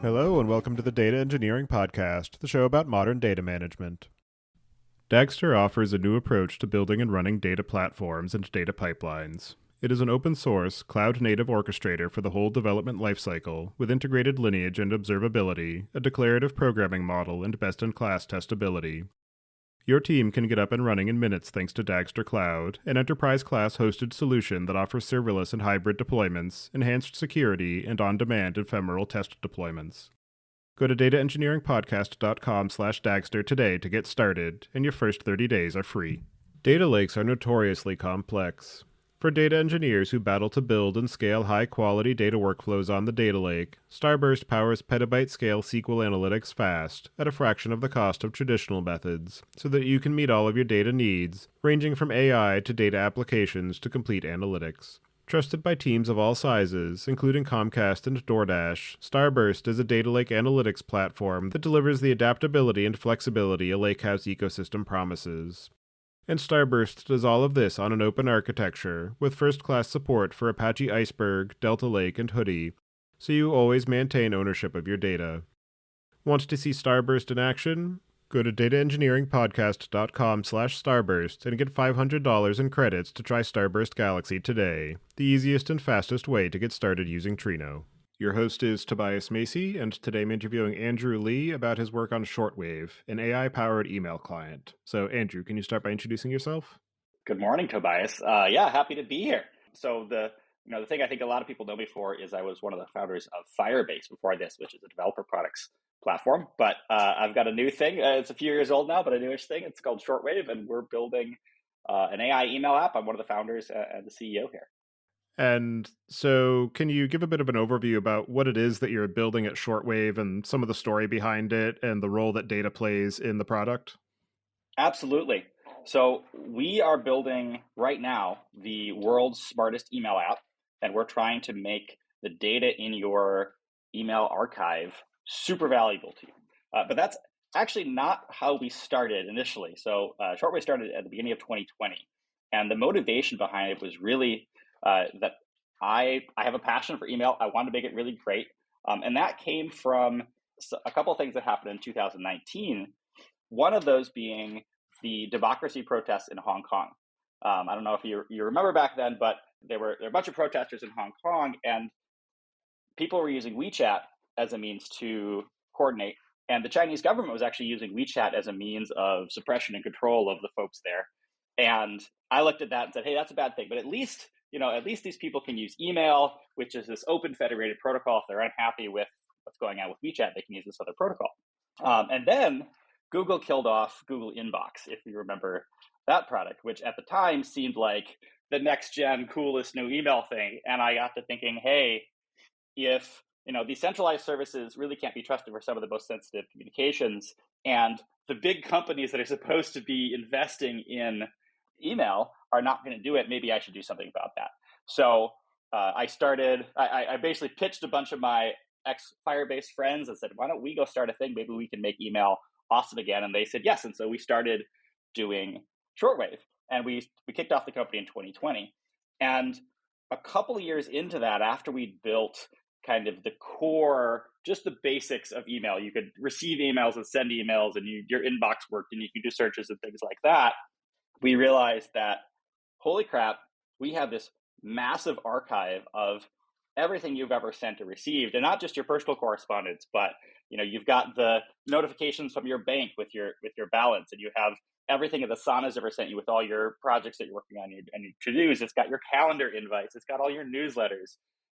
Hello, and welcome to the Data Engineering Podcast, the show about modern data management. Dagster offers a new approach to building and running data platforms and data pipelines. It is an open-source, cloud-native orchestrator for the whole development lifecycle, with integrated lineage and observability, a declarative programming model, and best-in-class testability. Your team can get up and running in minutes thanks to Dagster Cloud, an enterprise-class hosted solution that offers serverless and hybrid deployments, enhanced security, and on-demand ephemeral test deployments. Go to dataengineeringpodcast.com/Dagster today to get started, and your first 30 days are free. Data lakes are notoriously complex. For data engineers who battle to build and scale high-quality data workflows on the data lake, Starburst powers petabyte-scale SQL analytics fast, at a fraction of the cost of traditional methods, so that you can meet all of your data needs, ranging from AI to data applications to complete analytics. Trusted by teams of all sizes, including Comcast and DoorDash, Starburst is a data lake analytics platform that delivers the adaptability and flexibility a lakehouse ecosystem promises. And Starburst does all of this on an open architecture, with first-class support for Apache Iceberg, Delta Lake, and Hoodie, so you always maintain ownership of your data. Want to see Starburst in action? Go to dataengineeringpodcast.com/starburst and get $500 in credits to try Starburst Galaxy today, the easiest and fastest way to get started using Trino. Your host is Tobias Macy, and today I'm interviewing Andrew Lee about his work on Shortwave, an AI-powered email client. So, Andrew, can you start by introducing yourself? Good morning, Tobias. Yeah, happy to be here. So the thing I think a lot of people know me for is I was one of the founders of Firebase before this, which is a developer products platform. But I've got a new thing. It's a few years old now, but a newish thing. It's called Shortwave, and we're building an AI email app. I'm one of the founders and the CEO here. And so, can you give a bit of an overview about what it is that you're building at Shortwave and some of the story behind it and the role that data plays in the product? Absolutely. So we are building right now the world's smartest email app, and we're trying to make the data in your email archive super valuable to you. But that's actually not how we started initially. So Shortwave started at the beginning of 2020, and the motivation behind it was really that I have a passion for email. I wanted to make it really great, and that came from a couple of things that happened in 2019. One of those being the democracy protests in Hong Kong. I don't know if you remember back then, but there were a bunch of protesters in Hong Kong, and people were using WeChat as a means to coordinate. And the Chinese government was actually using WeChat as a means of suppression and control of the folks there. And I looked at that and said, hey, that's a bad thing. But at least these people can use email, which is this open federated protocol. If they're unhappy with what's going on with WeChat, they can use this other protocol. And then Google killed off Google Inbox, if you remember that product, which at the time seemed like the next gen coolest new email thing. And I got to thinking, hey, if these centralized services really can't be trusted for some of the most sensitive communications, and the big companies that are supposed to be investing in email are not going to do it, maybe I should do something about that. So I basically pitched a bunch of my ex-Firebase friends and said, why don't we go start a thing? Maybe we can make email awesome again. And they said yes. And so we started doing Shortwave, and we kicked off the company in 2020. And a couple of years into that, after we built kind of the core, just the basics of email, you could receive emails and send emails, and your inbox worked, and you could do searches and things like that. We realized that, holy crap, we have this massive archive of everything you've ever sent or received, and not just your personal correspondence, but you've got the notifications from your bank with your balance, and you have everything that Asana's ever sent you with all your projects that you're working on and your to-dos. It's got your calendar invites, it's got all your newsletters,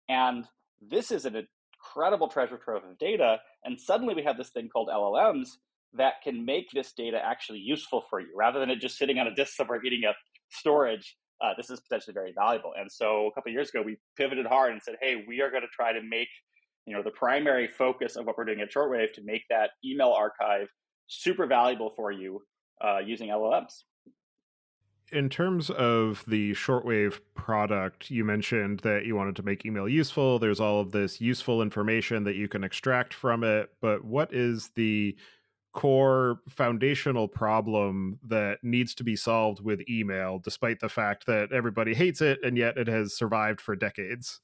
and this is an incredible treasure trove of data. And suddenly we have this thing called LLMs that can make this data actually useful for you, rather than it just sitting on a disk somewhere eating up storage. This is potentially very valuable. And so a couple of years ago, we pivoted hard and said, hey, we are going to try to make the primary focus of what we're doing at Shortwave to make that email archive super valuable for you using LLMs. In terms of the Shortwave product, you mentioned that you wanted to make email useful. There's all of this useful information that you can extract from it. But what is the core foundational problem that needs to be solved with email, despite the fact that everybody hates it and yet it has survived for decades?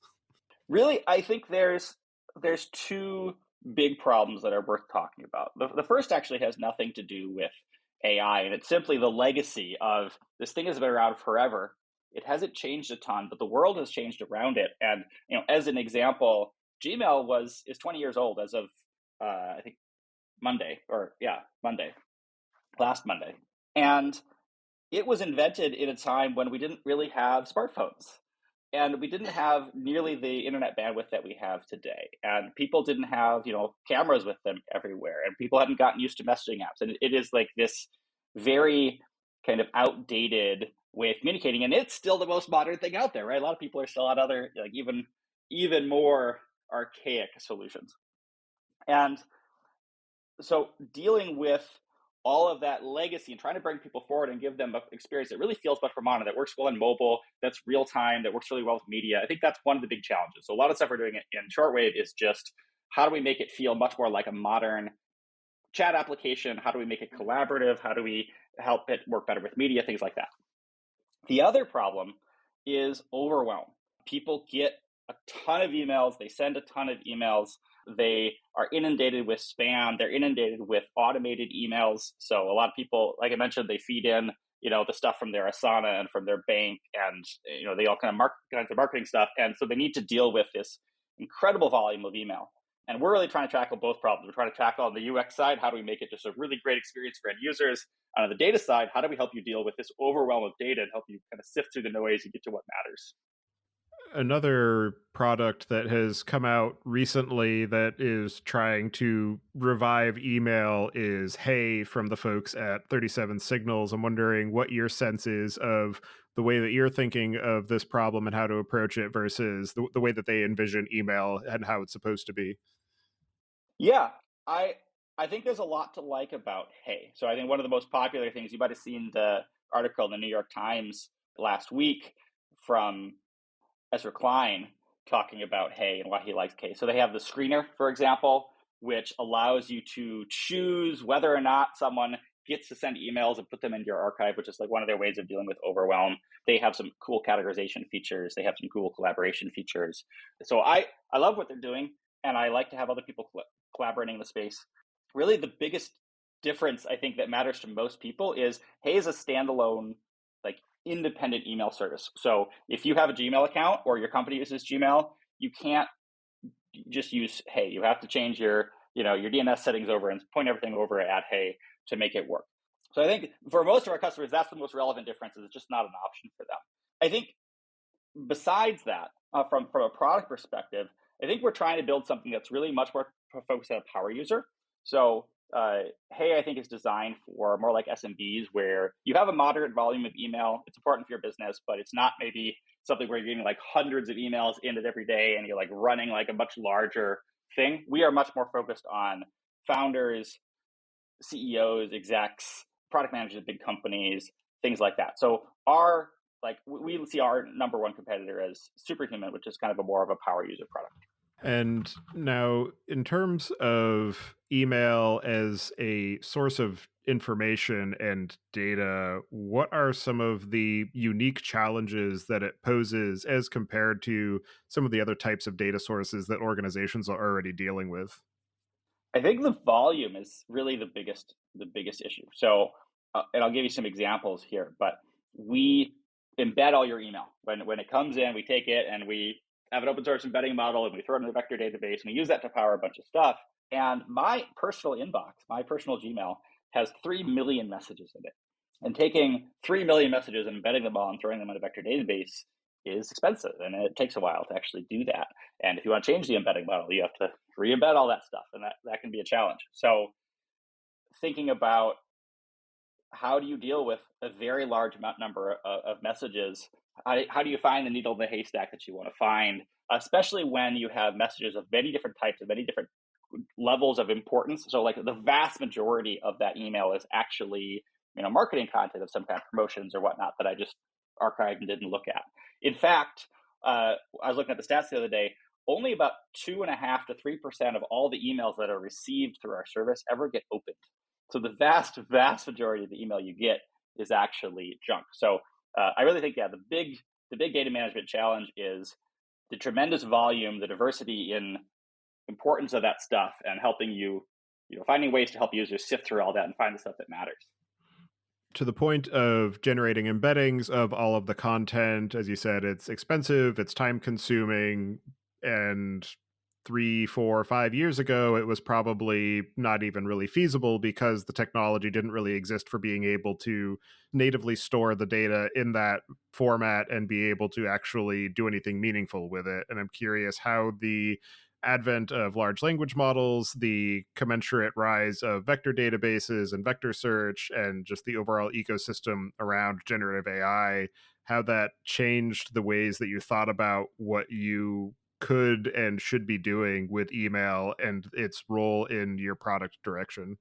Really, I think there's two big problems that are worth talking about. The first actually has nothing to do with AI, and it's simply the legacy of this thing has been around forever. It hasn't changed a ton, but the world has changed around it. And as an example, Gmail is 20 years old as of I think Monday, last Monday, and it was invented in a time when we didn't really have smartphones. And we didn't have nearly the internet bandwidth that we have today. And people didn't have, cameras with them everywhere. And people hadn't gotten used to messaging apps. And it is like this very kind of outdated way of communicating. And it's still the most modern thing out there, right? A lot of people are still on other, like even more archaic solutions. And so dealing with all of that legacy and trying to bring people forward and give them an experience that really feels much more modern, that works well in mobile, that's real time, that works really well with media. I think that's one of the big challenges. So a lot of stuff we're doing in Shortwave is just how do we make it feel much more like a modern chat application? How do we make it collaborative? How do we help it work better with media? Things like that. The other problem is overwhelm. People get a ton of emails. They send a ton of emails. They are inundated with spam. They're inundated with automated emails. So a lot of people, like I mentioned, they feed in, the stuff from their Asana and from their bank, and they all kind of marketing stuff. And so they need to deal with this incredible volume of email. And we're really trying to tackle both problems. We're trying to tackle on the UX side, how do we make it just a really great experience for end users? On the data side, how do we help you deal with this overwhelm of data and help you kind of sift through the noise and get to what matters? Another product that has come out recently that is trying to revive email is Hey from the folks at 37 Signals. I'm wondering what your sense is of the way that you're thinking of this problem and how to approach it versus the way that they envision email and how it's supposed to be. Yeah, I think there's a lot to like about Hey. So I think one of the most popular things, you might have seen the article in the New York Times last week from Ezra Klein talking about Hey and why he likes Hey. So they have the screener, for example, which allows you to choose whether or not someone gets to send emails and put them into your archive, which is like one of their ways of dealing with overwhelm. They have some cool categorization features. They have some cool collaboration features. So I love what they're doing, and I like to have other people collaborating in the space. Really, the biggest difference I think that matters to most people is Hey is a standalone, like independent email service. So if you have a Gmail account or your company uses Gmail, you can't just use Hey. You have to change your DNS settings over and point everything over at Hey to make it work. So I think for most of our customers, that's the most relevant difference. Is it's just not an option for them. I think besides that, from a product perspective, I think we're trying to build something that's really much more focused on a power user. So Hey, I think is designed for more like SMBs where you have a moderate volume of email. It's important for your business, but it's not maybe something where you're getting like hundreds of emails in it every day and you're like running like a much larger thing. We are much more focused on founders, CEOs, execs, product managers of big companies, things like that. So we see our number one competitor as Superhuman, which is kind of a more of a power user product. And now, in terms of email as a source of information and data, what are some of the unique challenges that it poses as compared to some of the other types of data sources that organizations are already dealing with? I think the volume is really the biggest issue. So, and I'll give you some examples here. But we embed all your email when it comes in. We take it and we have an open source embedding model, and we throw it in the vector database, and we use that to power a bunch of stuff. And my personal inbox, my personal Gmail, has 3 million messages in it. And taking 3 million messages and embedding them all and throwing them in a vector database is expensive, and it takes a while to actually do that. And if you want to change the embedding model, you have to re-embed all that stuff, and that can be a challenge. So thinking about how do you deal with a very large number of messages? How do you find the needle in the haystack that you want to find, especially when you have messages of many different types, of many different levels of importance? So like the vast majority of that email is actually marketing content of some kind of promotions or whatnot that I just archived and didn't look at. In fact, I was looking at the stats the other day. Only about 2.5% to 3% of all the emails that are received through our service ever get opened. So the vast majority of the email you get is actually junk. So I really think, the big data management challenge is the tremendous volume, the diversity in importance of that stuff and helping you, finding ways to help users sift through all that and find the stuff that matters. To the point of generating embeddings of all of the content, as you said, it's expensive, it's time consuming, and 3, 4, 5 years ago, it was probably not even really feasible because the technology didn't really exist for being able to natively store the data in that format and be able to actually do anything meaningful with it. And I'm curious how the advent of large language models, the commensurate rise of vector databases and vector search, and just the overall ecosystem around generative AI, how that changed the ways that you thought about what you could and should be doing with email and its role in your product direction.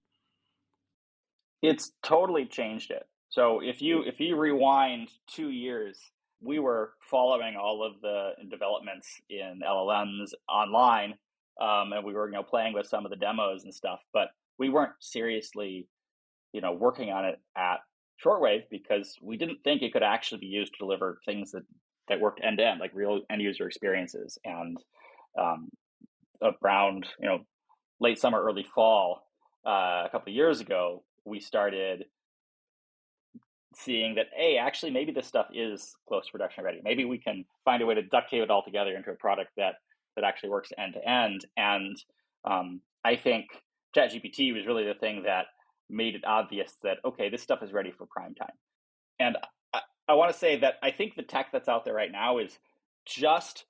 It's totally changed it. So if you rewind 2 years, we were following all of the developments in LLMs online, and we were playing with some of the demos and stuff, but we weren't seriously working on it at Shortwave because we didn't think it could actually be used to deliver things that worked end to end, like real end user experiences. And um, around late summer, early fall, a couple of years ago, we started seeing that, hey, actually, maybe this stuff is close to production ready. Maybe we can find a way to duct tape it all together into a product that actually works end to end. And I think ChatGPT was really the thing that made it obvious that, okay, this stuff is ready for prime time. And I want to say that I think the tech that's out there right now is just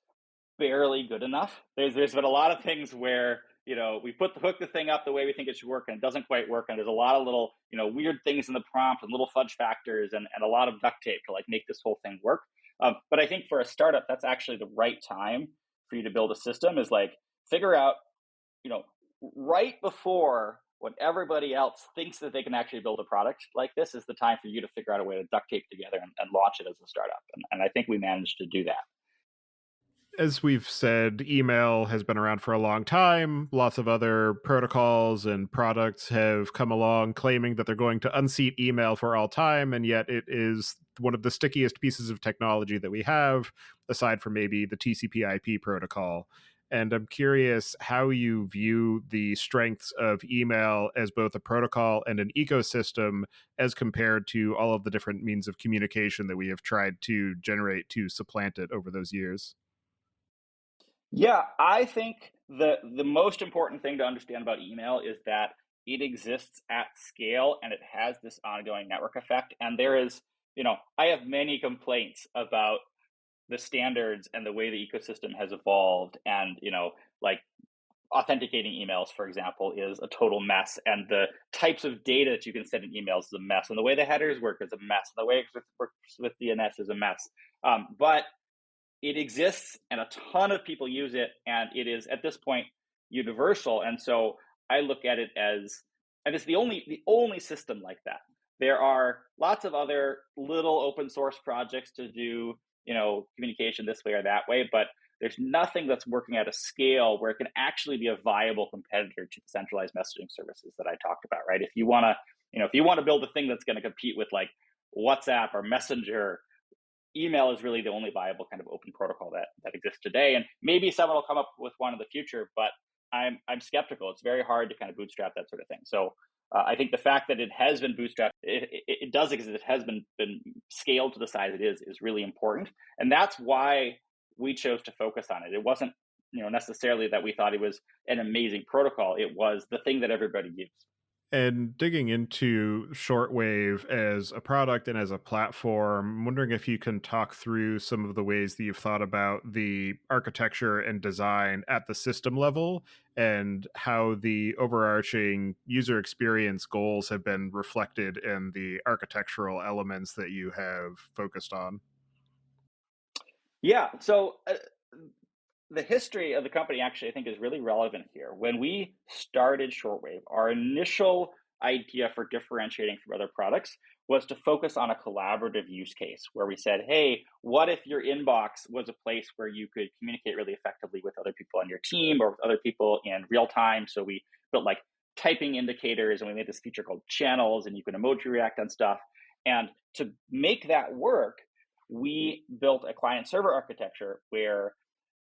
barely good enough. There's been a lot of things where we hook the thing up the way we think it should work, and it doesn't quite work. And there's a lot of little weird things in the prompt and little fudge factors and a lot of duct tape to like make this whole thing work. But I think for a startup, that's actually the right time for you to build a system. Is like figure out right before when everybody else thinks that they can actually build a product like this is the time for you to figure out a way to duct tape together and launch it as a startup. And I think we managed to do that. As we've said, email has been around for a long time. Lots of other protocols and products have come along claiming that they're going to unseat email for all time, and yet it is one of the stickiest pieces of technology that we have, aside from maybe the TCP/IP protocol. And I'm curious how you view the strengths of email as both a protocol and an ecosystem as compared to all of the different means of communication that we have tried to generate to supplant it over those years. Yeah, I think the most important thing to understand about email is that it exists at scale and it has this ongoing network effect. And there is, I have many complaints about the standards and the way the ecosystem has evolved. And, like authenticating emails, for example, is a total mess. And the types of data that you can send in emails is a mess. And the way the headers work is a mess. And the way it works with DNS is a mess. But it exists and a ton of people use it, and it is at this point universal. And so I look at it as, and it's the only system like that. There are lots of other little open source projects to do communication this way or that way, but there's nothing that's working at a scale where it can actually be a viable competitor to the centralized messaging services that I talked about. Right? If you want to build a thing that's going to compete with like WhatsApp or Messenger, email is really the only viable kind of open protocol that exists today. And maybe someone will come up with one in the future, but I'm skeptical. It's very hard to kind of bootstrap that sort of thing. So I think the fact that it has been bootstrapped, it does exist, it has been scaled to the size it is really important. And that's why we chose to focus on it. It wasn't necessarily that we thought it was an amazing protocol. It was the thing that everybody used. And digging into Shortwave as a product and as a platform, I'm wondering if you can talk through some of the ways that you've thought about the architecture and design at the system level and how the overarching user experience goals have been reflected in the architectural elements that you have focused on. Yeah. So the history of the company actually, I think, is really relevant here. When we started Shortwave, our initial idea for differentiating from other products was to focus on a collaborative use case where we said, hey, what if your inbox was a place where you could communicate really effectively with other people on your team or with other people in real time? So we built like typing indicators and we made this feature called channels and you can emoji react on stuff. And to make that work, we built a client server architecture where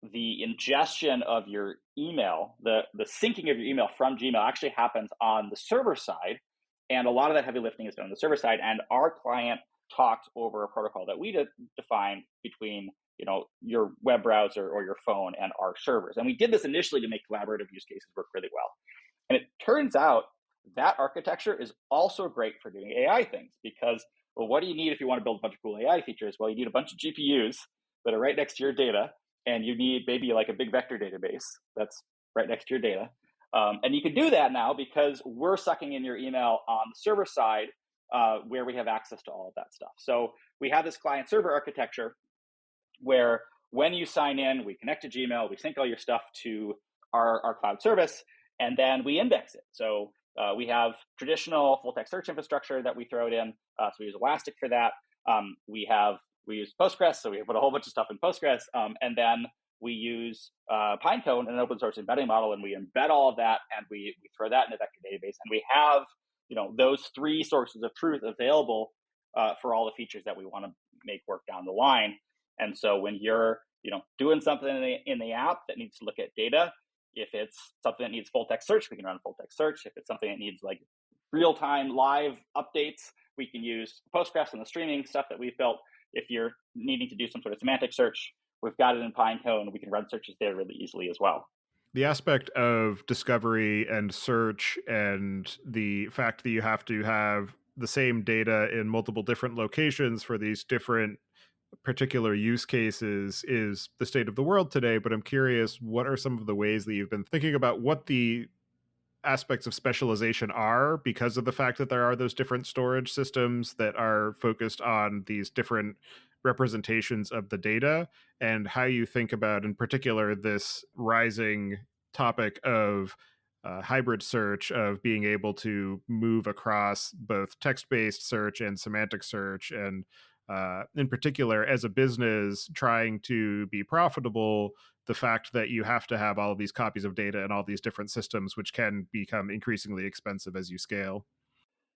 the ingestion of your email, the syncing of your email from Gmail actually happens on the server side. And a lot of that heavy lifting is done on the server side. And our client talks over a protocol that we defined between your web browser or your phone and our servers. And we did this initially to make collaborative use cases work really well. And it turns out that architecture is also great for doing AI things because, well, what do you need if you want to build a bunch of cool AI features? Well, you need a bunch of GPUs that are right next to your data, and you need maybe like a big vector database that's right next to your data. And you can do that now because we're sucking in your email on the server side where we have access to all of that stuff. So we have this client server architecture where when you sign in, we connect to Gmail, we sync all your stuff to our cloud service, and then we index it. So we have traditional full text search infrastructure that we throw it in. So we use Elastic for that. We use Postgres, so we put a whole bunch of stuff in Postgres, and then we use Pinecone, an open source embedding model, and we embed all of that, and we throw that in a vector database, and we have those three sources of truth available for all the features that we want to make work down the line. And so when you're doing something in the app that needs to look at data, if it's something that needs full text search, we can run full text search. If it's something that needs like real-time live updates, we can use Postgres and the streaming stuff that we've built. If you're needing to do some sort of semantic search, we've got it in Pinecone. We can run searches there really easily as well. The aspect of discovery and search and the fact that you have to have the same data in multiple different locations for these different particular use cases is the state of the world today. But I'm curious, what are some of the ways that you've been thinking about what the aspects of specialization are because of the fact that there are those different storage systems that are focused on these different representations of the data, and how you think about in particular this rising topic of hybrid search, of being able to move across both text-based search and semantic search, and in particular as a business trying to be profitable, the fact that you have to have all of these copies of data in all these different systems, which can become increasingly expensive as you scale.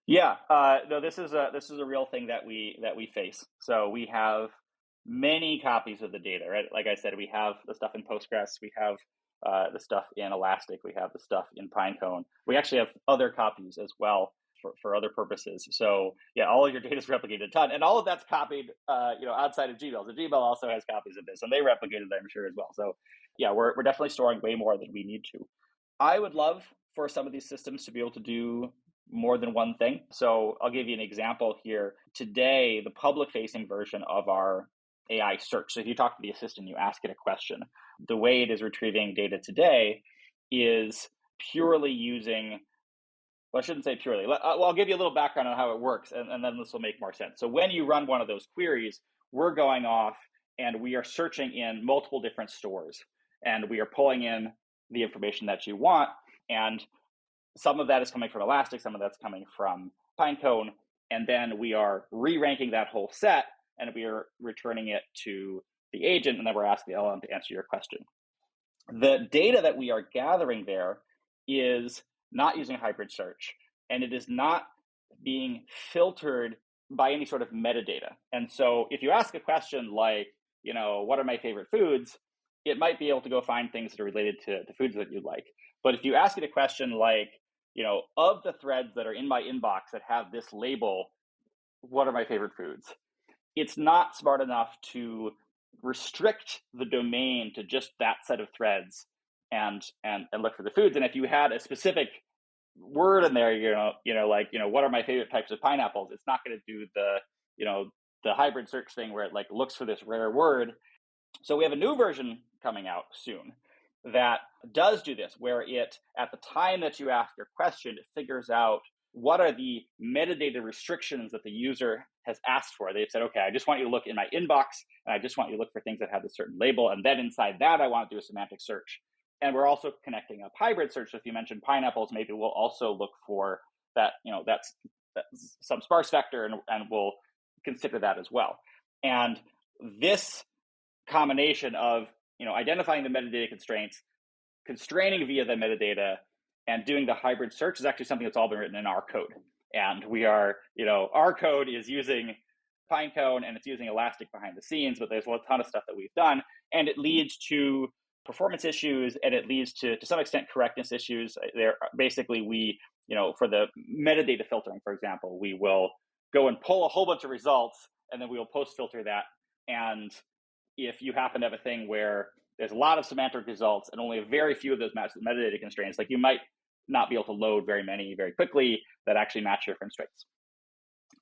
Yeah, no, this is a real thing that we face. So we have many copies of the data, right? Like I said, we have the stuff in Postgres, we have the stuff in Elastic, we have the stuff in Pinecone. We actually have other copies as well for other purposes. So yeah, all of your data is replicated a ton, and all of that's copied, outside of Gmail. So Gmail also has copies of this, and they replicate it, I'm sure, as well. So yeah, we're definitely storing way more than we need to. I would love for some of these systems to be able to do more than one thing. So I'll give you an example here. Today, the public-facing version of our AI search. So if you talk to the assistant, you ask it a question. The way it is retrieving data today is purely using, well, I shouldn't say purely. I'll give you a little background on how it works, and then this will make more sense. So when you run one of those queries, we're going off and we are searching in multiple different stores, and we are pulling in the information that you want. And some of that is coming from Elastic, some of that's coming from Pinecone, and then we are re-ranking that whole set, and we are returning it to the agent, and then we're asking the LLM to answer your question. The data that we are gathering there is not using hybrid search, and it is not being filtered by any sort of metadata. And so if you ask a question like, what are my favorite foods, it might be able to go find things that are related to the foods that you like. But if you ask it a question like, of the threads that are in my inbox that have this label, what are my favorite foods? It's not smart enough to restrict the domain to just that set of threads and look for the foods. And if you had a specific word in there, what are my favorite types of pineapples? It's not going to do the hybrid search thing where it like looks for this rare word. So we have a new version coming out soon that does do this, where it, at the time that you ask your question, it figures out what are the metadata restrictions that the user has asked for. They've said, okay, I just want you to look in my inbox, and I just want you to look for things that have a certain label, and then inside that, I want to do a semantic search. And we're also connecting up hybrid search. So if you mentioned pineapples, maybe we'll also look for that, that's some sparse vector, and we'll consider that as well. And this combination of identifying the metadata constraints, constraining via the metadata, and doing the hybrid search is actually something that's all been written in our code. And we are, our code is using Pinecone and it's using Elastic behind the scenes, but there's a ton of stuff that we've done. And it leads to performance issues, and it leads to some extent correctness issues. There, basically, we, for the metadata filtering, for example, we will go and pull a whole bunch of results, and then we will post filter that. And if you happen to have a thing where there's a lot of semantic results and only a very few of those match the metadata constraints, like you might not be able to load very many very quickly that actually match your constraints.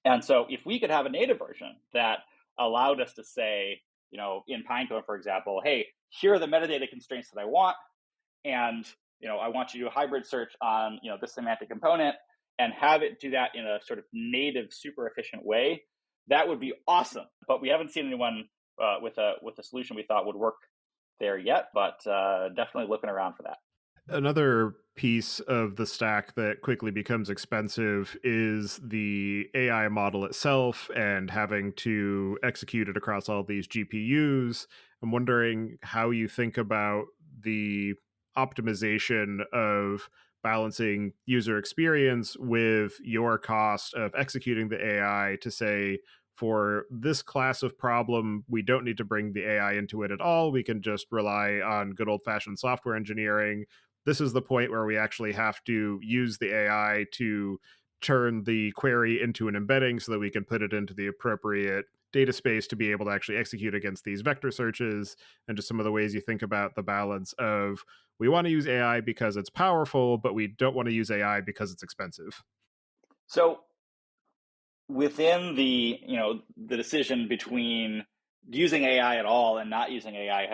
And so if we could have a native version that allowed us to say, in Pinecone, for example, hey, here are the metadata constraints that I want. And, I want you to do a hybrid search on, this semantic component and have it do that in a sort of native, super efficient way. That would be awesome. But we haven't seen anyone with a solution we thought would work there yet, but definitely looking around for that. Another piece of the stack that quickly becomes expensive is the AI model itself and having to execute it across all these GPUs. I'm wondering how you think about the optimization of balancing user experience with your cost of executing the AI to say, for this class of problem, we don't need to bring the AI into it at all. We can just rely on good old fashioned software engineering. This is the point where we actually have to use the AI to turn the query into an embedding so that we can put it into the appropriate data space to be able to actually execute against these vector searches, and just some of the ways you think about the balance of, we want to use AI because it's powerful, but we don't want to use AI because it's expensive. So within the decision between using AI at all and not using AI,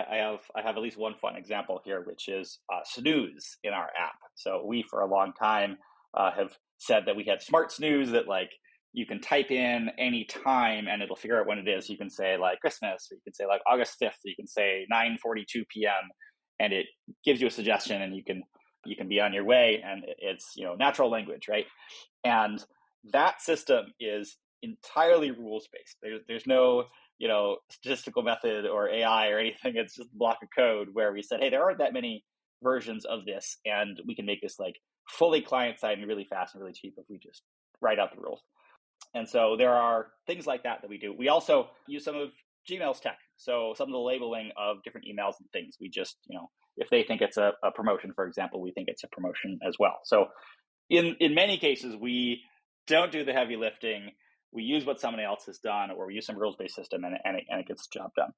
I have at least one fun example here, which is snooze in our app. So we, for a long time, have said that we had smart snooze, that like you can type in any time and it'll figure out when it is. You can say like Christmas, or you can say like August 5th, you can say 9:42 p.m. and it gives you a suggestion, and you can be on your way, and it's natural language, right? And that system is entirely rules based. There's no statistical method or AI or anything. It's just a block of code where we said, hey, there aren't that many versions of this, and we can make this like fully client side and really fast and really cheap if we just write out the rules. And so there are things like that we do. We also use some of Gmail's tech. So some of the labeling of different emails and things, we just, if they think it's a promotion, for example, we think it's a promotion as well. So in many cases, we don't do the heavy lifting. We use what somebody else has done, or we use some rules-based system, and it gets the job done.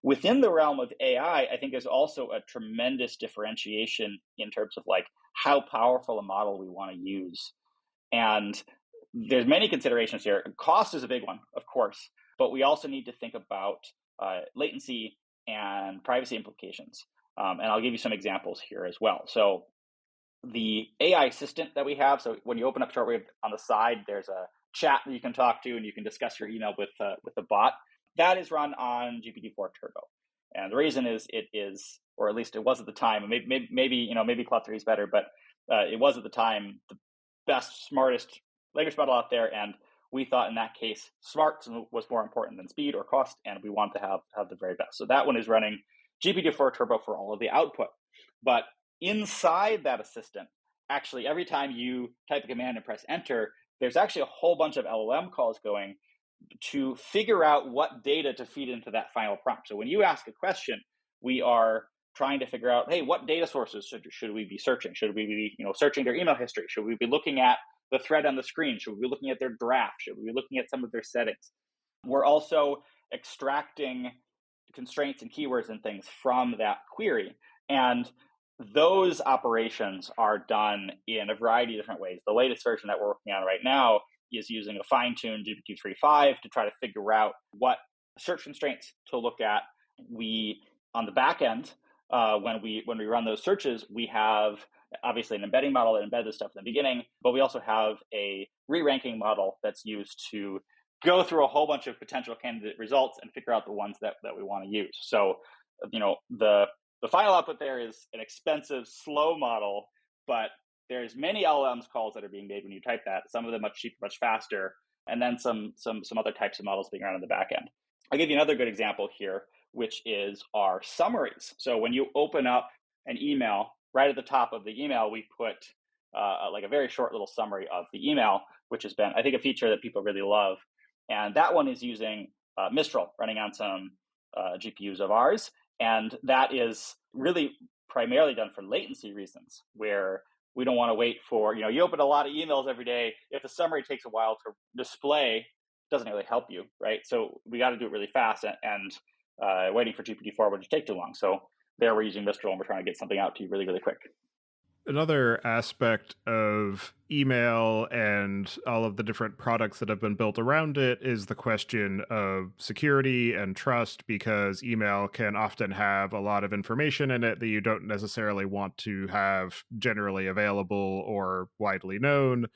Within the realm of AI, I think there's also a tremendous differentiation in terms of like how powerful a model we want to use. And there's many considerations here. Cost is a big one, of course, but we also need to think about latency and privacy implications. And I'll give you some examples here as well. So the AI assistant that we have, so when you open up Shortwave, on the side, there's a chat that you can talk to, and you can discuss your email with the bot. That is run on GPT-4 Turbo. And the reason is it is, or at least it was at the time, maybe Cloud 3 is better, but it was at the time the best, smartest language model out there. And we thought in that case, smart was more important than speed or cost, and we wanted to have the very best. So that one is running GPT-4 Turbo for all of the output. But inside that assistant, actually, every time you type a command and press enter, there's actually a whole bunch of LLM calls going to figure out what data to feed into that final prompt. So when you ask a question, we are trying to figure out, hey, what data sources should we be searching? Should we be searching their email history? Should we be looking at the thread on the screen? Should we be looking at their draft? Should we be looking at some of their settings? We're also extracting constraints and keywords and things from that query. And those operations are done in a variety of different ways. The latest version that we're working on right now is using a fine-tuned GPT-3.5 to try to figure out what search constraints to look at. We, on the back end, when we run those searches, we have obviously an embedding model that embeds this stuff in the beginning, but we also have a re-ranking model that's used to go through a whole bunch of potential candidate results and figure out the ones that we want to use. So, the final output there is an expensive, slow model, but there's many LLMs calls that are being made when you type that. Some of them much cheaper, much faster, and then some other types of models being run on the back end. I'll give you another good example here, which is our summaries. So when you open up an email, right at the top of the email, we put like a very short little summary of the email, which has been, I think, a feature that people really love. And that one is using Mistral running on some GPUs of ours. And that is really primarily done for latency reasons, where we don't want to wait for, you open a lot of emails every day. If the summary takes a while to display, it doesn't really help you, right? So we got to do it really fast, and waiting for GPT-4 would just take too long. So there we're using Mistral, and we're trying to get something out to you really, really quick. Another aspect of email and all of the different products that have been built around it is the question of security and trust, because email can often have a lot of information in it that you don't necessarily want to have generally available or widely known.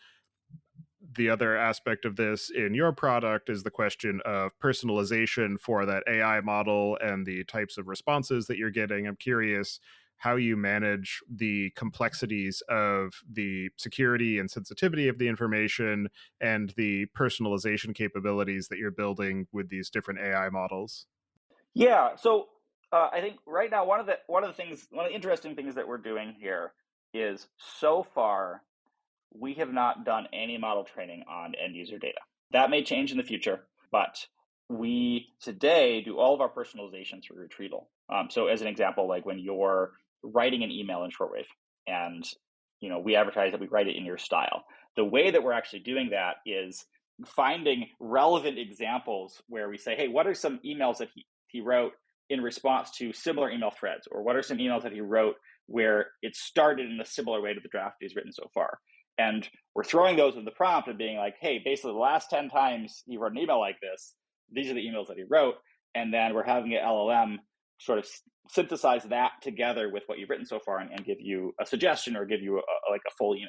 The other aspect of this in your product is the question of personalization for that AI model and the types of responses that you're getting. I'm curious how you manage the complexities of the security and sensitivity of the information and the personalization capabilities that you're building with these different AI models. Yeah. So I think right now one of the interesting things that we're doing here is, so far we have not done any model training on end user data. That may change in the future, but we today do all of our personalization through retrieval. So as an example, like when you're writing an email in Shortwave, and we advertise that we write it in your style. The way that we're actually doing that is finding relevant examples where we say, hey, what are some emails that he wrote in response to similar email threads? Or what are some emails that he wrote where it started in a similar way to the draft he's written so far? And we're throwing those in the prompt and being like, hey, basically the last 10 times he wrote an email like this, these are the emails that he wrote. And then we're having an LLM sort of synthesize that together with what you've written so far, and give you a suggestion or give you a full email.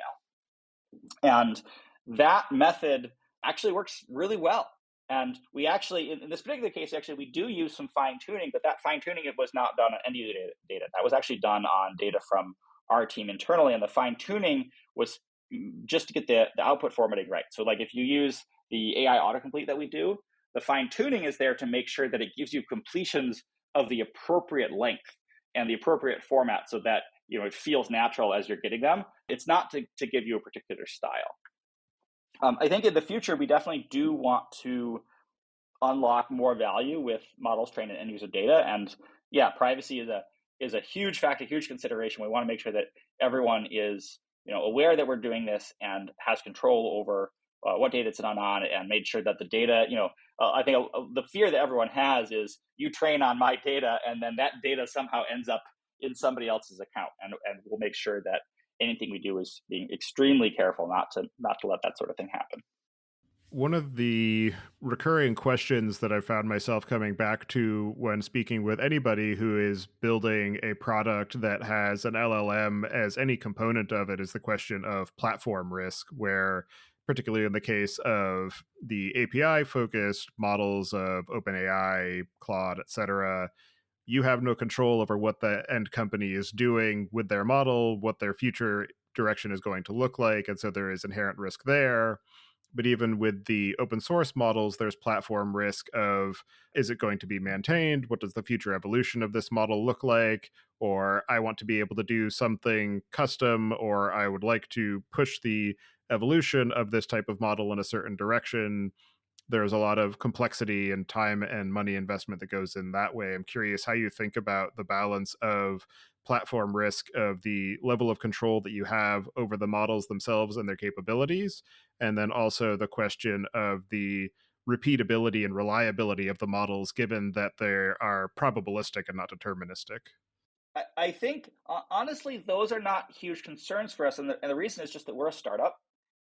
And that method actually works really well. And we actually, in this particular case, actually, we do use some fine tuning, but that fine tuning, it was not done on end user data. That was actually done on data from our team internally. And the fine tuning was just to get the output formatting right. So like if you use the AI autocomplete that we do, the fine tuning is there to make sure that it gives you completions of the appropriate length and the appropriate format, so that it feels natural as you're getting them. It's not to give you a particular style. I think in the future, we definitely do want to unlock more value with models trained in end user data. And yeah, privacy is a huge factor, huge consideration. We want to make sure that everyone is aware that we're doing this and has control over what data it's on, and made sure that the data, I think the fear that everyone has is you train on my data and then that data somehow ends up in somebody else's account. And we'll make sure that anything we do is being extremely careful not to let that sort of thing happen. One of the recurring questions that I found myself coming back to when speaking with anybody who is building a product that has an LLM as any component of it is the question of platform risk, where, particularly in the case of the API focused models of OpenAI, Claude, etc., you have no control over what the end company is doing with their model, what their future direction is going to look like. And so there is inherent risk there. But even with the open source models, there's platform risk of, is it going to be maintained? What does the future evolution of this model look like? Or I want to be able to do something custom, or I would like to push the evolution of this type of model in a certain direction. There's a lot of complexity and time and money investment that goes in that way. I'm curious how you think about the balance of platform risk, of the level of control that you have over the models themselves and their capabilities, and then also the question of the repeatability and reliability of the models, given that they are probabilistic and not deterministic. I think, honestly, those are not huge concerns for us. And the reason is just that we're a startup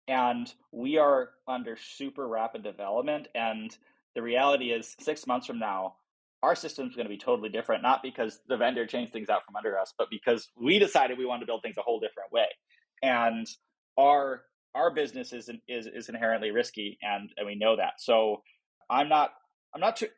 and we are under super rapid development. And the reality is 6 months from now, our system is going to be totally different, not because the vendor changed things out from under us, but because we decided we wanted to build things a whole different way. And our business is inherently risky, and we know that. So I'm not too,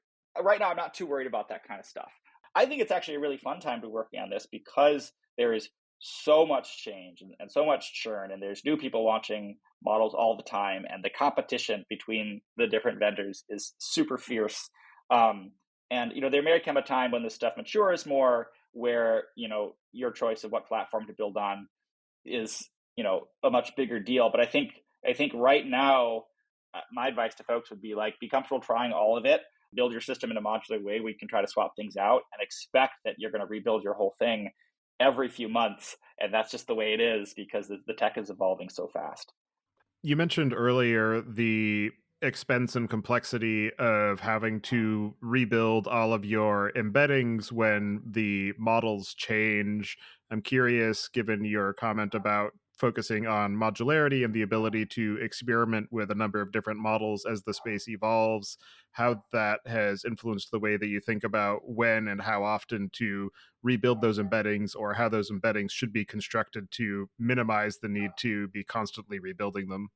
right now, I'm not too worried about that kind of stuff. I think it's actually a really fun time to be working on this, because there is so much change and so much churn, and there's new people launching models all the time, and the competition between the different vendors is super fierce. And there may come a time when this stuff matures more, where your choice of what platform to build on is a much bigger deal. But I think right now, my advice to folks would be like, be comfortable trying all of it, build your system in a modular way where you can try to swap things out, and expect that you're going to rebuild your whole thing every few months. And that's just the way it is because the tech is evolving so fast. You mentioned earlier the expense and complexity of having to rebuild all of your embeddings when the models change. I'm curious, given your comment about focusing on modularity and the ability to experiment with a number of different models as the space evolves, how that has influenced the way that you think about when and how often to rebuild those embeddings, or how those embeddings should be constructed to minimize the need to be constantly rebuilding them.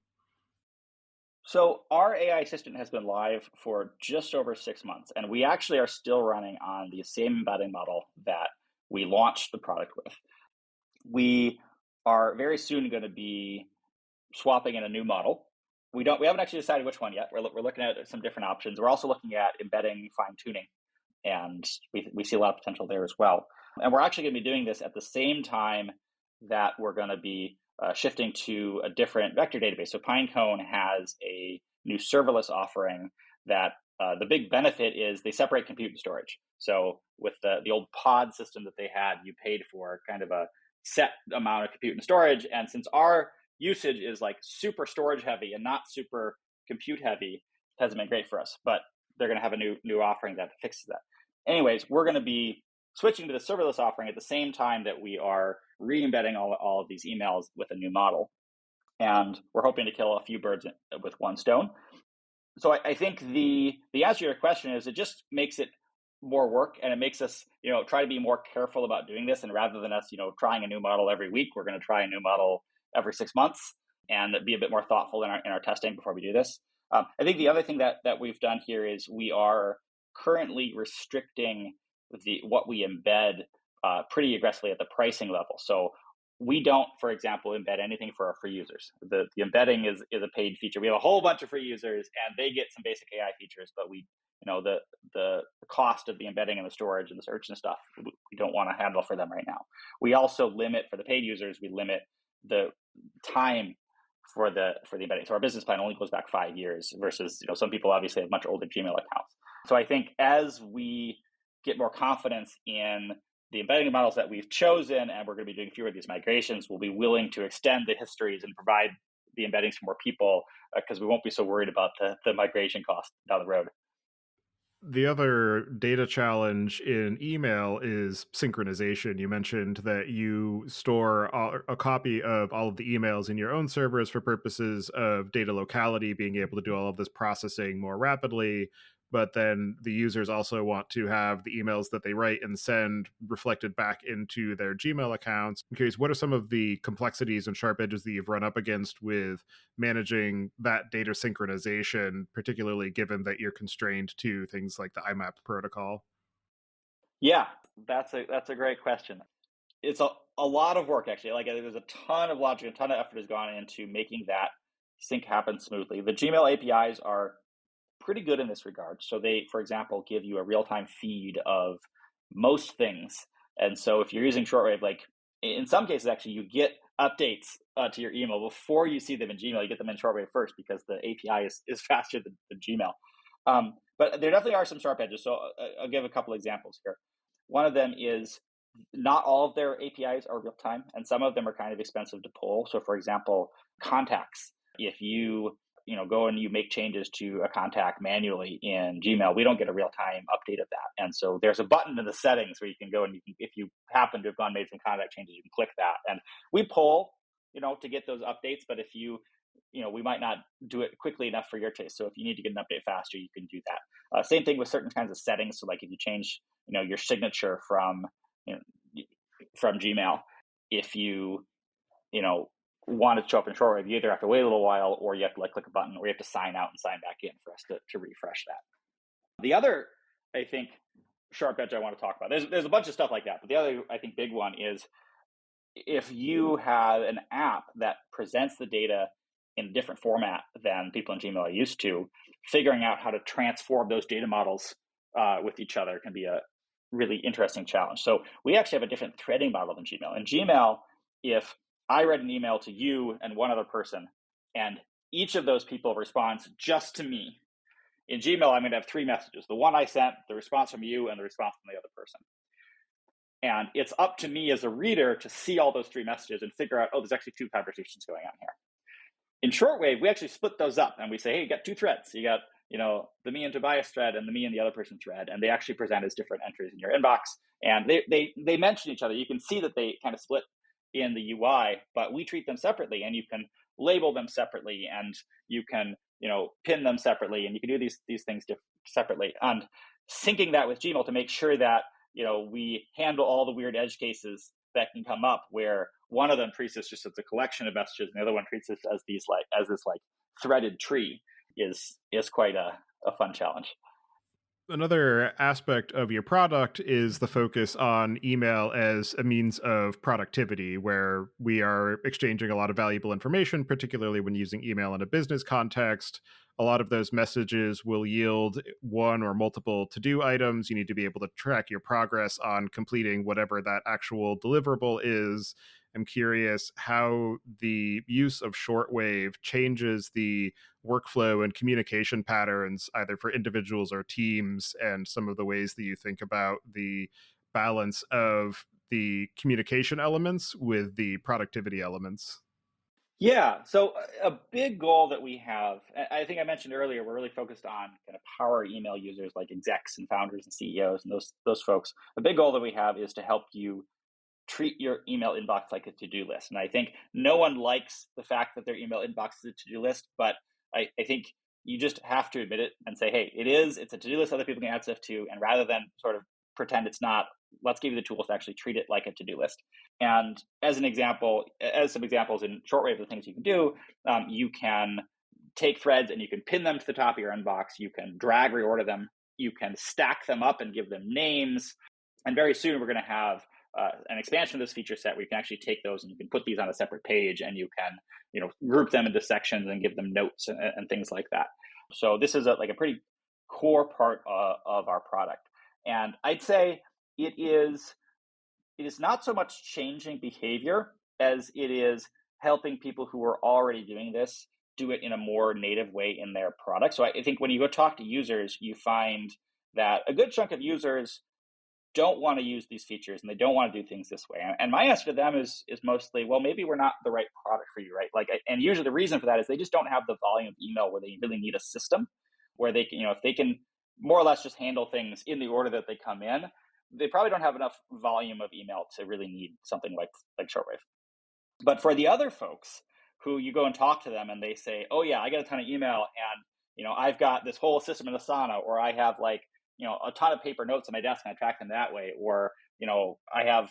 So our AI assistant has been live for just over 6 months, and we actually are still running on the same embedding model that we launched the product with. We are very soon going to be swapping in a new model. We haven't actually decided which one yet. We're looking at some different options. We're also looking at embedding fine tuning, and we see a lot of potential there as well. And we're actually going to be doing this at the same time that we're going to be shifting to a different vector database. So Pinecone has a new serverless offering that the big benefit is they separate compute and storage. So with the old pod system that they had, you paid for kind of a set amount of compute and storage. And since our usage is like super storage heavy and not super compute heavy, it hasn't been great for us. But they're going to have a new offering that fixes that. Anyways, we're going to be switching to the serverless offering at the same time that we are re-embedding all of these emails with a new model. And we're hoping to kill a few birds with one stone. So I think the answer to your question is it just makes it more work, and it makes us try to be more careful about doing this. And rather than us trying a new model every week, we're going to try a new model every 6 months and be a bit more thoughtful in our testing before we do this. I think the other thing that we've done here is we are currently restricting what we embed pretty aggressively at the pricing level. So we don't, for example, embed anything for our free users. The embedding is a paid feature. We have a whole bunch of free users, and they get some basic AI features, but the cost of the embedding and the storage and the search and stuff, we don't want to handle for them right now. We also limit for the paid users. We limit the time for the embedding. So our business plan only goes back 5 years versus some people obviously have much older Gmail accounts. So I think as we get more confidence in the embedding models that we've chosen, and we're going to be doing fewer of these migrations, we'll be willing to extend the histories and provide the embeddings for more people because we won't be so worried about the migration cost down the road. The other data challenge in email is synchronization. You mentioned that you store a copy of all of the emails in your own servers for purposes of data locality, being able to do all of this processing more rapidly. But then the users also want to have the emails that they write and send reflected back into their Gmail accounts. I'm curious, what are some of the complexities and sharp edges that you've run up against with managing that data synchronization, particularly given that you're constrained to things like the IMAP protocol? Yeah, that's a great question. It's a lot of work, actually. Like, there's a ton of logic, a ton of effort has gone into making that sync happen smoothly. The Gmail APIs are pretty good in this regard. So they, for example, give you a real-time feed of most things. And so if you're using Shortwave, like in some cases, actually, you get updates to your email before you see them in Gmail. You get them in Shortwave first because the API is faster than Gmail. But there definitely are some sharp edges. So I'll give a couple examples here. One of them is not all of their APIs are real time, and some of them are kind of expensive to pull. So, for example, contacts. If you go and you make changes to a contact manually in Gmail, we don't get a real time update of that. And so there's a button in the settings where you can go and if you happen to have made some contact changes, you can click that. And we pull, to get those updates. But if we might not do it quickly enough for your taste. So if you need to get an update faster, you can do that. Same thing with certain kinds of settings. So like if you change, your signature from Gmail, if you want it to show up in Shortwave, you either have to wait a little while, or you have to click a button, or you have to sign out and sign back in for us to refresh that. The other, I think, sharp edge I want to talk about, there's a bunch of stuff like that, but the other, I think, big one is if you have an app that presents the data in a different format than people in Gmail are used to, figuring out how to transform those data models with each other can be a really interesting challenge. So we actually have a different threading model than Gmail. In Gmail, if I read an email to you and one other person, and each of those people responds just to me. In Gmail, I'm going to have 3 messages: the one I sent, the response from you, and the response from the other person. And it's up to me as a reader to see all those 3 messages and figure out, oh, there's actually 2 conversations going on here. In Shortwave, we actually split those up and we say, hey, you got 2 threads. You got, the me and Tobias thread and the me and the other person thread, and they actually present as different entries in your inbox. And they mention each other. You can see that they kind of split in the UI, but we treat them separately, and you can label them separately, and you can, pin them separately, and you can do these things separately. And syncing that with Gmail to make sure that, we handle all the weird edge cases that can come up where one of them treats this just as a collection of messages and the other one treats this as this threaded tree is quite a fun challenge. Another aspect of your product is the focus on email as a means of productivity, where we are exchanging a lot of valuable information, particularly when using email in a business context. A lot of those messages will yield one or multiple to-do items. You need to be able to track your progress on completing whatever that actual deliverable is. I'm curious how the use of shortwave changes the workflow and communication patterns, either for individuals or teams, and some of the ways that you think about the balance of the communication elements with the productivity elements. Yeah. So a big goal that we have, I think I mentioned earlier, we're really focused on kind of power email users like execs and founders and CEOs and those folks. A big goal that we have is to help you treat your email inbox like a to-do list. And I think no one likes the fact that their email inbox is a to-do list, but I think you just have to admit it and say, hey, it's a to-do list other people can add stuff to. And rather than sort of pretend it's not, let's give you the tools to actually treat it like a to-do list. And as some examples in Shortwave, the things you can do, you can take threads and you can pin them to the top of your inbox. You can drag reorder them. You can stack them up and give them names. And very soon we're going to have an expansion of this feature set where you can actually take those and you can put these on a separate page, and you can group them into sections and give them notes and things like that. So this is a pretty core part of our product. And I'd say it is not so much changing behavior as it is helping people who are already doing this do it in a more native way in their product. So I think when you go talk to users, you find that a good chunk of users don't want to use these features and they don't want to do things this way. And my answer to them is mostly, well, maybe we're not the right product for you, right? And usually the reason for that is they just don't have the volume of email where they really need a system where they can, if they can more or less just handle things in the order that they come in, they probably don't have enough volume of email to really need something like Shortwave. But for the other folks who you go and talk to them and they say, oh yeah, I get a ton of email and I've got this whole system in Asana, or I have a ton of paper notes on my desk and I track them that way. Or, I have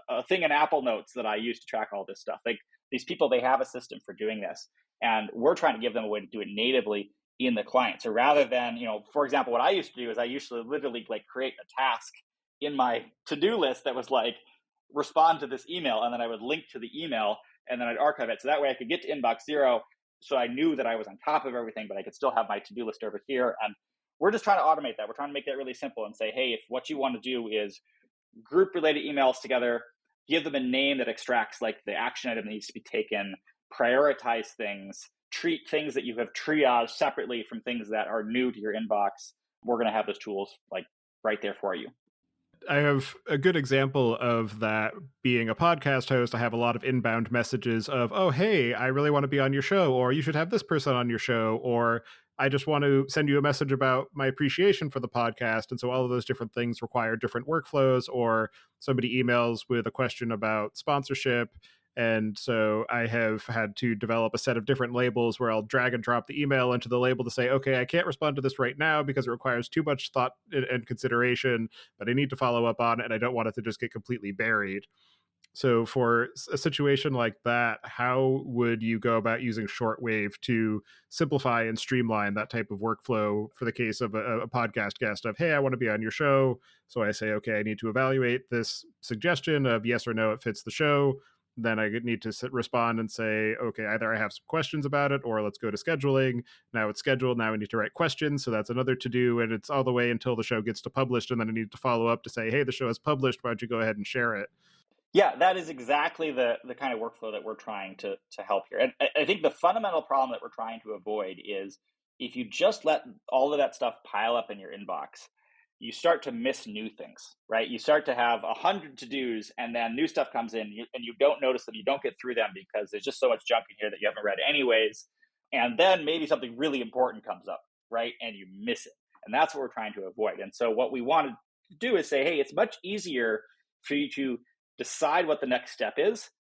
a thing in Apple Notes that I use to track all this stuff. Like these people, they have a system for doing this. And we're trying to give them a way to do it natively in the client. So rather than, for example, what I used to do is I used to literally create a task in my to-do list that was respond to this email. And then I would link to the email and then I'd archive it. So that way I could get to inbox 0. So I knew that I was on top of everything, but I could still have my to-do list over here. And we're just trying to automate that. We're trying to make that really simple and say, hey, if what you want to do is group related emails together, give them a name that extracts the action item that needs to be taken, prioritize things, treat things that you have triaged separately from things that are new to your inbox, we're going to have those tools right there for you. I have a good example of that being a podcast host. I have a lot of inbound messages of, oh, hey, I really want to be on your show, or you should have this person on your show, or I just want to send you a message about my appreciation for the podcast. And so all of those different things require different workflows, or somebody emails with a question about sponsorship. And so I have had to develop a set of different labels where I'll drag and drop the email into the label to say, okay, I can't respond to this right now because it requires too much thought and consideration, but I need to follow up on it and I don't want it to just get completely buried. So for a situation like that, how would you go about using Shortwave to simplify and streamline that type of workflow for the case of a podcast guest of, hey, I want to be on your show. So I say, okay, I need to evaluate this suggestion of yes or no, it fits the show. Then I need to respond and say, okay, either I have some questions about it or let's go to scheduling. Now it's scheduled. Now I need to write questions. So that's another to do. And it's all the way until the show gets to published. And then I need to follow up to say, hey, the show is published. Why don't you go ahead and share it? Yeah, that is exactly the kind of workflow that we're trying to help here. And I think the fundamental problem that we're trying to avoid is if you just let all of that stuff pile up in your inbox, you start to miss new things, right? You start to have 100 to-dos, and then new stuff comes in, and you don't notice them, you don't get through them because there's just so much junk in here that you haven't read anyways. And then maybe something really important comes up, right? And you miss it. And that's what we're trying to avoid. And so what we want to do is say, hey, it's much easier for you to decide what the next step is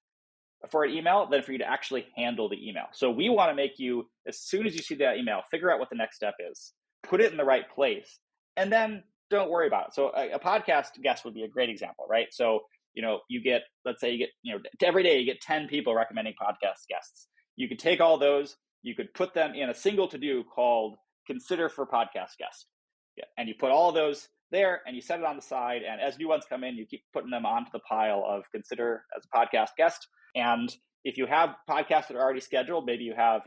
for an email than for you to actually handle the email. So we want to make you, as soon as you see that email, figure out what the next step is, put it in the right place, and then don't worry about it. So a podcast guest would be a great example, right? So, you get, let's say you get, every day you get 10 people recommending podcast guests. You could take all those, you could put them in a single to-do called consider for podcast guest. Yeah. And you put all those there and you set it on the side. And as new ones come in, you keep putting them onto the pile of consider as a podcast guest. And if you have podcasts that are already scheduled, maybe you have,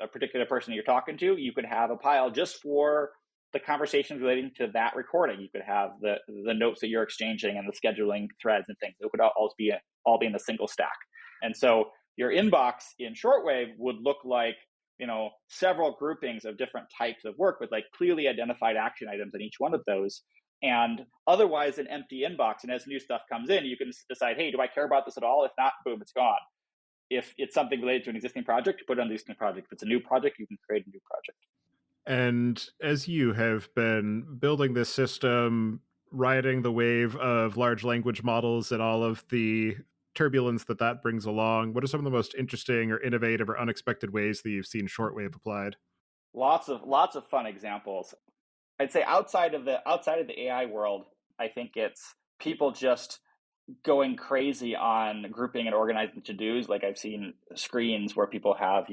a particular person you're talking to, you could have a pile just for the conversations relating to that recording. You could have the notes that you're exchanging and the scheduling threads and things. It could all be in a single stack. And so your inbox in Shortwave would look like, several groupings of different types of work with like clearly identified action items in each one of those, and otherwise an empty inbox. And as new stuff comes in, you can decide, hey, do I care about this at all? If not, boom, it's gone. If it's something related to an existing project, you put it on the existing project. If it's a new project, you can create a new project. And as you have been building this system, riding the wave of large language models and all of the turbulence that brings along, what are some of the most interesting or innovative or unexpected ways that you've seen Shortwave applied? Lots of fun examples. I'd say outside of the AI world, I think it's people just going crazy on grouping and organizing to-dos. Like I've seen screens where people have,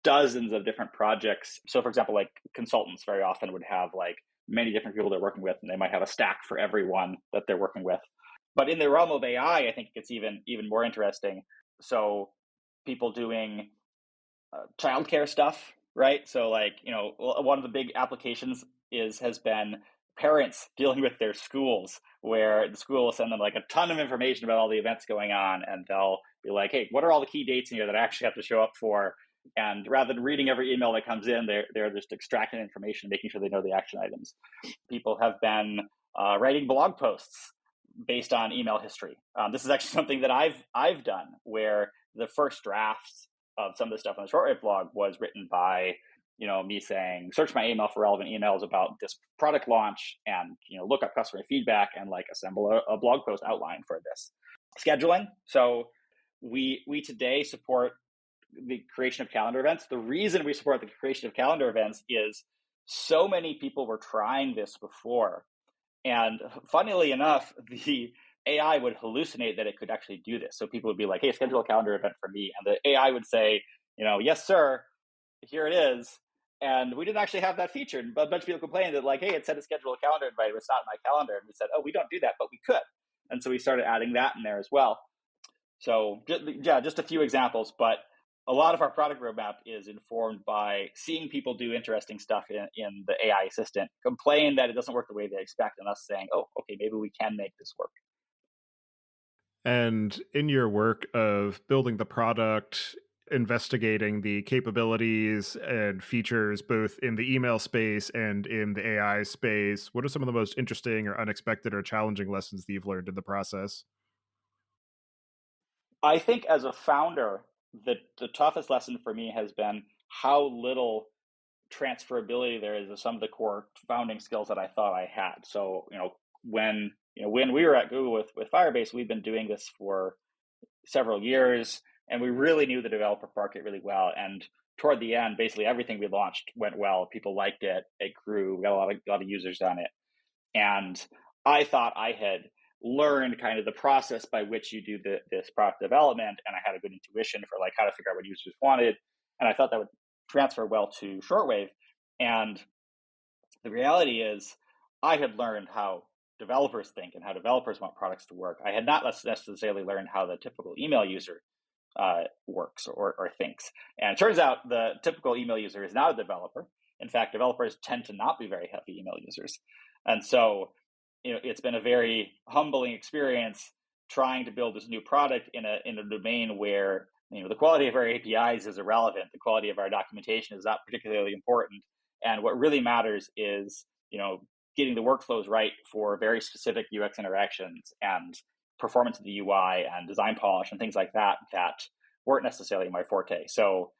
dozens of different projects. So for example, like consultants very often would have like many different people they're working with, and they might have a stack for everyone that they're working with. But in the realm of AI, I think it's even more interesting. So people doing childcare stuff, right? So like, one of the big applications has been parents dealing with their schools, where the school will send them like a ton of information about all the events going on, and they'll be like, hey, what are all the key dates in here that I actually have to show up for? And rather than reading every email that comes in, they're just extracting information, making sure they know the action items. People have been writing blog posts based on email history. This is actually something that I've done, where the first drafts of some of the stuff on the Shortwave blog was written by, me saying, search my email for relevant emails about this product launch, and, look up customer feedback and like assemble a blog post outline for this. Scheduling. So we today support the creation of calendar events. The reason we support the creation of calendar events is so many people were trying this before. And funnily enough, the AI would hallucinate that it could actually do this. So people would be like, hey, schedule a calendar event for me. And the AI would say, yes, sir, here it is. And we didn't actually have that feature. But a bunch of people complained that like, hey, it said to schedule a calendar invite, but it's not in my calendar. And we said, oh, we don't do that, but we could. And so we started adding that in there as well. So yeah, just a few examples, but a lot of our product roadmap is informed by seeing people do interesting stuff in the AI assistant, complain that it doesn't work the way they expect, and us saying, oh, okay, maybe we can make this work. And in your work of building the product, investigating the capabilities and features both in the email space and in the AI space, what are some of the most interesting or unexpected or challenging lessons that you've learned in the process? I think as a founder, the toughest lesson for me has been how little transferability there is of some of the core founding skills that I thought I had. So, when we were at Google with Firebase, we've been doing this for several years, and we really knew the developer market really well. And toward the end, basically everything we launched went well. People liked it. It grew. We got a lot of users on it. And I thought I had learned kind of the process by which you do this product development, and I had a good intuition for like how to figure out what users wanted, and I thought that would transfer well to Shortwave. And the reality is, I had learned how developers think and how developers want products to work. I had not necessarily learned how the typical email user works or thinks. And it turns out the typical email user is not a developer. In fact, developers tend to not be very heavy email users. And so, it's been a very humbling experience trying to build this new product in a domain where the quality of our APIs is irrelevant, the quality of our documentation is not particularly important, and what really matters is getting the workflows right for very specific UX interactions and performance of the UI and design polish and things like that weren't necessarily my forte. So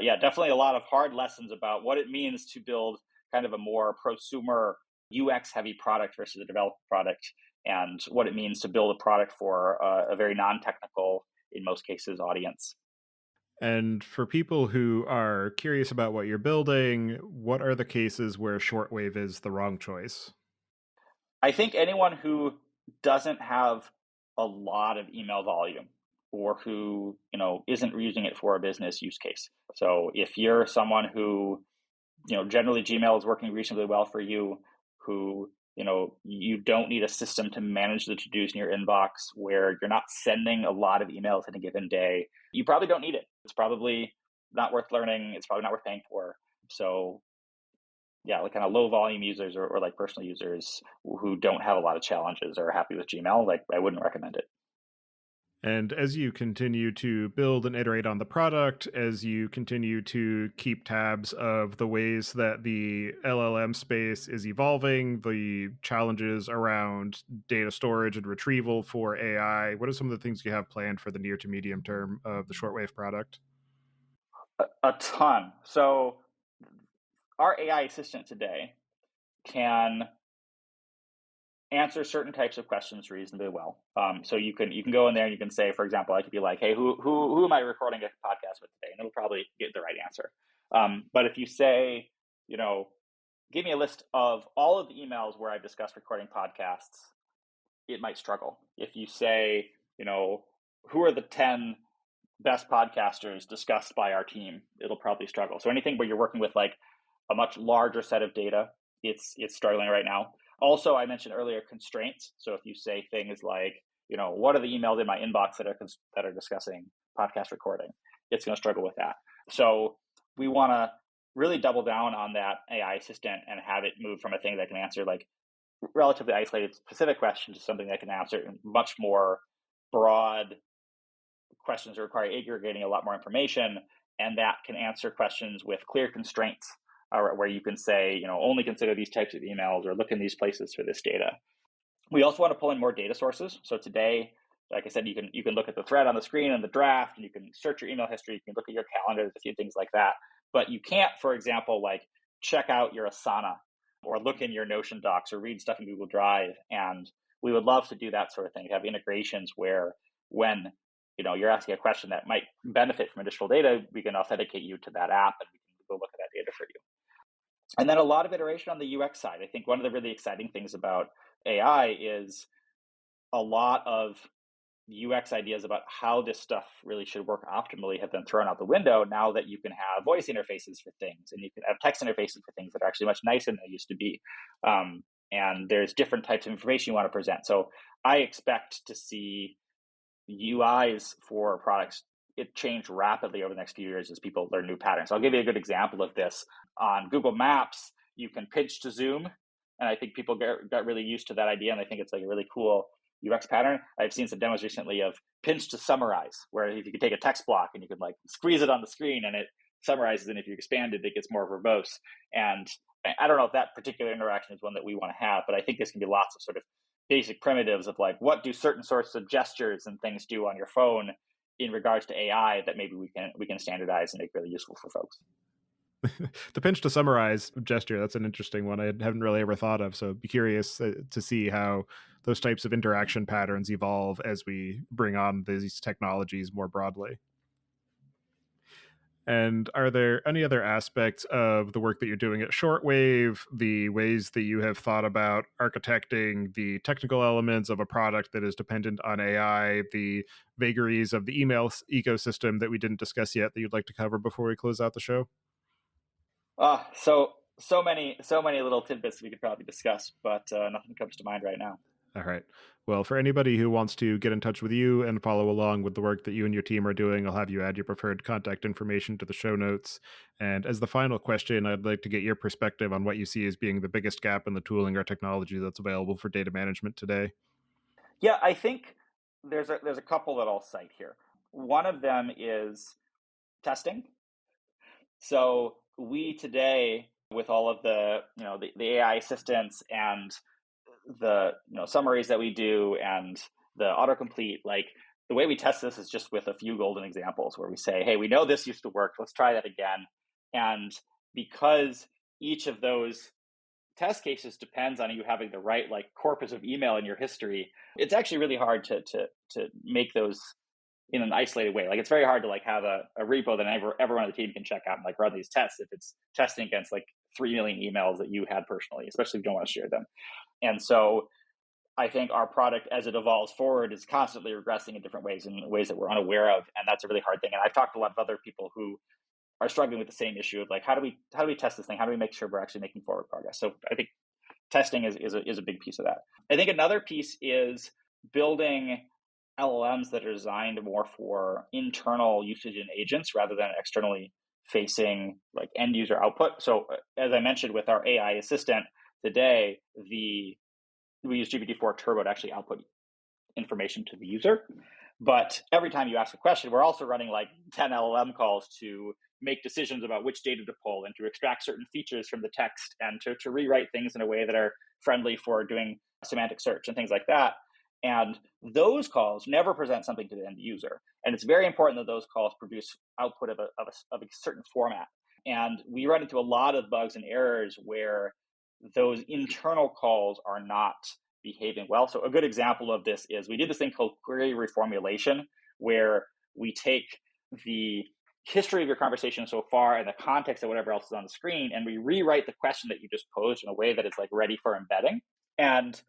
yeah, definitely a lot of hard lessons about what it means to build kind of a more prosumer UX heavy product versus a developer product, and what it means to build a product for a very non-technical, in most cases, audience. And for people who are curious about what you're building, what are the cases where shortwave is the wrong choice? I think anyone who doesn't have a lot of email volume, or who isn't using it for a business use case. So if you're someone who generally Gmail is working reasonably well for you, who you don't need a system to manage the to-dos in your inbox, where you're not sending a lot of emails in a given day, you probably don't need it. It's probably not worth learning. It's probably not worth paying for. So yeah, like kind of low volume users, or like personal users who don't have a lot of challenges or are happy with Gmail, like I wouldn't recommend it. And as you continue to build and iterate on the product, as you continue to keep tabs of the ways that the LLM space is evolving, the challenges around data storage and retrieval for AI, what are some of the things you have planned for the near to medium term of the Shortwave product? A ton. So our AI assistant today can answer certain types of questions reasonably well. So you can go in there and you can say, for example, I could be like, hey, who am I recording a podcast with today? And it'll probably get the right answer. But if you say, give me a list of all of the emails where I've discussed recording podcasts, it might struggle. If you say, who are the 10 best podcasters discussed by our team, it'll probably struggle. So anything where you're working with like a much larger set of data, it's struggling right now. Also, I mentioned earlier constraints. So if you say things like, what are the emails in my inbox that are discussing podcast recording, it's going to struggle with that. So we want to really double down on that AI assistant and have it move from a thing that can answer like relatively isolated specific questions to something that can answer much more broad questions that require aggregating a lot more information, and that can answer questions with clear constraints, where you can say, only consider these types of emails or look in these places for this data. We also want to pull in more data sources. So today, like I said, you can look at the thread on the screen and the draft, and you can search your email history, you can look at your calendar, there's a few things like that. But you can't, for example, like check out your Asana or look in your Notion docs or read stuff in Google Drive. And we would love to do that sort of thing, to have integrations where when you're asking a question that might benefit from additional data, we can authenticate you to that app and we can go look at that data for you. And then a lot of iteration on the UX side. I think one of the really exciting things about AI is a lot of UX ideas about how this stuff really should work optimally have been thrown out the window now that you can have voice interfaces for things, and you can have text interfaces for things that are actually much nicer than they used to be. And there's different types of information you want to present. So I expect to see UIs for products change rapidly over the next few years as people learn new patterns. So I'll give you a good example of this. On Google Maps, you can pinch to zoom, and I think people got really used to that idea, and I think it's like a really cool UX pattern. I've seen some demos recently of pinch to summarize, where if you could take a text block and you could like squeeze it on the screen and it summarizes, and if you expand it, it gets more verbose. And I don't know if that particular interaction is one that we want to have, but I think there's going to be lots of sort of basic primitives of like, what do certain sorts of gestures and things do on your phone in regards to AI that maybe we can standardize and make really useful for folks. The pinch to summarize gesture, that's an interesting one I haven't really ever thought of. So I'd be curious to see how those types of interaction patterns evolve as we bring on these technologies more broadly. And are there any other aspects of the work that you're doing at Shortwave, the ways that you have thought about architecting the technical elements of a product that is dependent on AI, the vagaries of the email ecosystem that we didn't discuss yet, that you'd like to cover before we close out the show? So many little tidbits we could probably discuss, but nothing comes to mind right now. All right. Well, for anybody who wants to get in touch with you and follow along with the work that you and your team are doing, I'll have you add your preferred contact information to the show notes. And as the final question, I'd like to get your perspective on what you see as being the biggest gap in the tooling or technology that's available for data management today. Yeah, I think there's a couple that I'll cite here. One of them is testing. So we today, with all of the the AI assistants and the summaries that we do and the autocomplete, like the way we test this is just with a few golden examples where we say, hey, we know this used to work, let's try that again. And because each of those test cases depends on you having the right like corpus of email in your history, it's actually really hard to make those in an isolated way. Like it's very hard to like have a repo that everyone on the team can check out and like run these tests if it's testing against like 3 million emails that you had personally, especially if you don't want to share them. And so I think our product, as it evolves forward, is constantly regressing in different ways, in ways that we're unaware of, and that's a really hard thing. And I've talked to a lot of other people who are struggling with the same issue of like, how do we test this thing? How do we make sure we're actually making forward progress? So I think testing is a big piece of that. I think another piece is building LLMs that are designed more for internal usage in agents rather than externally facing like end user output. So as I mentioned with our AI assistant today, we use GPT-4 Turbo to actually output information to the user. But every time you ask a question, we're also running like 10 LLM calls to make decisions about which data to pull and to extract certain features from the text and to rewrite things in a way that are friendly for doing semantic search and things like that. And those calls never present something to the end user. And it's very important that those calls produce output of a certain format. And we run into a lot of bugs and errors where those internal calls are not behaving well. So a good example of this is we did this thing called query reformulation, where we take the history of your conversation so far and the context of whatever else is on the screen, and we rewrite the question that you just posed in a way that is like ready for embedding. And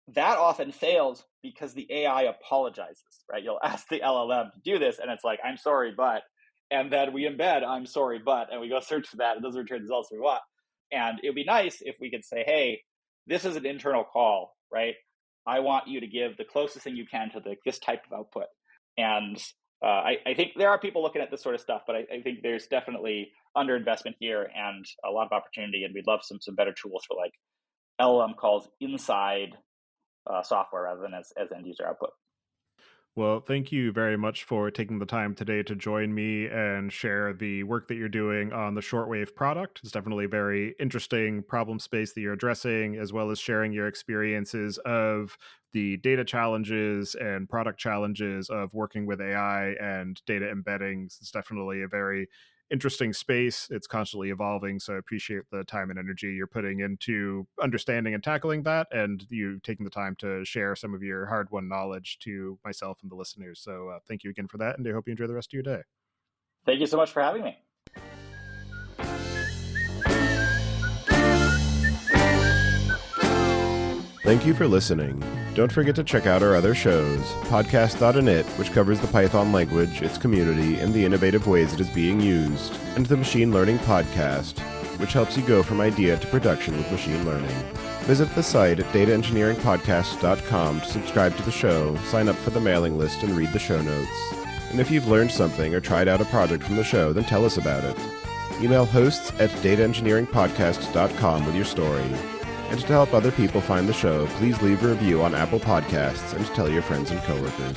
that often fails because the AI apologizes, right? You'll ask the LLM to do this, and it's like, I'm sorry, but, and then we embed, I'm sorry, but, and we go search for that, and those return the results we want. And it would be nice if we could say, hey, this is an internal call, right? I want you to give the closest thing you can to this type of output. And I think there are people looking at this sort of stuff, but I think there's definitely underinvestment here and a lot of opportunity, and we'd love some better tools for like LLM calls inside software rather than as end user output. Well, thank you very much for taking the time today to join me and share the work that you're doing on the Shortwave product. It's definitely a very interesting problem space that you're addressing, as well as sharing your experiences of the data challenges and product challenges of working with AI and data embeddings. It's definitely a very interesting space. It's constantly evolving, so I appreciate the time and energy you're putting into understanding and tackling that, and you taking the time to share some of your hard-won knowledge to myself and the listeners. So thank you again for that, and I hope you enjoy the rest of your day. Thank you so much for having me. Thank you for listening. Don't forget to check out our other shows, Podcast.init, which covers the Python language, its community, and the innovative ways it is being used, and the Machine Learning Podcast, which helps you go from idea to production with machine learning. Visit the site at dataengineeringpodcast.com to subscribe to the show, sign up for the mailing list, and read the show notes. And if you've learned something or tried out a project from the show, then tell us about it. Email hosts at dataengineeringpodcast.com with your story. And to help other people find the show, please leave a review on Apple Podcasts and tell your friends and coworkers.